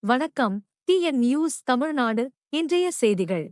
வணக்கம். TN news Tamil Nadu. இன்றைய செய்திகள்.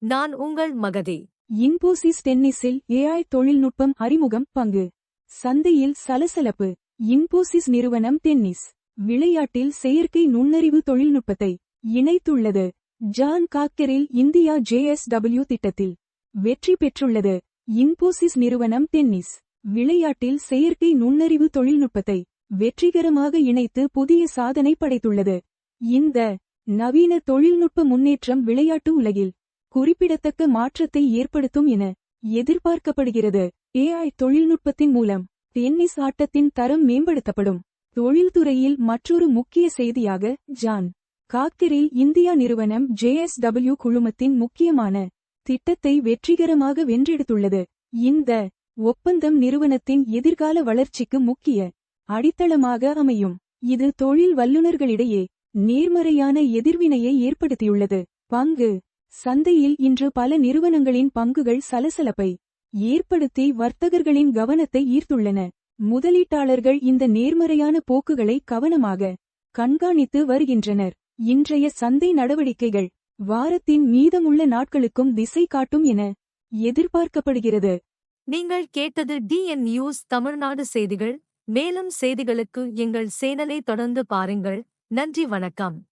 நான் உங்கள் மகதி. இன்போசிஸ் டென்னிஸில் ஏஐ தொழில்நுட்பம் அறிமுகம் பங்கு. சந்தையில் சலசலப்பு. இன்போசிஸ் நிறுவனம் டென்னிஸ் விளையாட்டில் செயற்கை நுண்ணறிவு தொழில்நுட்பத்தை இணைத்துள்ளது. ஜான் காக்கெரில் இந்தியா JSW திட்டத்தில் வெற்றி பெற்றுள்ளது. இன்போசிஸ் நிறுவனம் டென்னிஸ் விளையாட்டில் செயற்கை நுண்ணறிவு தொழில்நுட்பத்தை வெற்றிகரமாக இணைத்து புதிய சாதனை படைத்துள்ளது. இந்த நவீன தொழில்நுட்ப முன்னேற்றம் விளையாட்டு உலகில் குறிப்பிடத்தக்க மாற்றத்தை ஏற்படுத்தும் என எதிர்பார்க்கப்படுகிறது. ஏஐ தொழில்நுட்பத்தின் மூலம் டென்னிஸ் ஆட்டத்தின் தரம் மேம்படுத்தப்படும். தொழில்துறையில் மற்றொரு முக்கிய செய்தியாக ஜான் காக்கெரில் இந்தியா நிறுவனம் JSW குழுமத்தின் முக்கியமான திட்டத்தை வெற்றிகரமாக வென்றெடுத்துள்ளது. இந்த ஒப்பந்தம் நிறுவனத்தின் எதிர்கால வளர்ச்சிக்கு முக்கிய அடித்தளமாக அமையும். இது தொழில் வல்லுநர்களிடையே நேர்மறையான எதிர்வினையை ஏற்படுத்தியுள்ளது. பங்கு சந்தையில் இன்று பல நிறுவனங்களின் பங்குகள் சலசலப்பை ஏற்படுத்தி வர்த்தகர்களின் கவனத்தை ஈர்த்துள்ளன. முதலீட்டாளர்கள் இந்த நேர்மறையான போக்குகளை கவனமாக கண்காணித்து வருகின்றனர். இன்றைய சந்தை நடவடிக்கைகள் வாரத்தின் மீதமுள்ள நாட்களுக்கும் திசை காட்டும் என எதிர்பார்க்கப்படுகிறது. நீங்கள் கேட்டது டிஎன் நியூஸ் தமிழ்நாடு செய்திகள். மேலும் செய்திகளுக்கு எங்கள் சேனலை தொடர்ந்து பாருங்கள். நன்றி, வணக்கம்.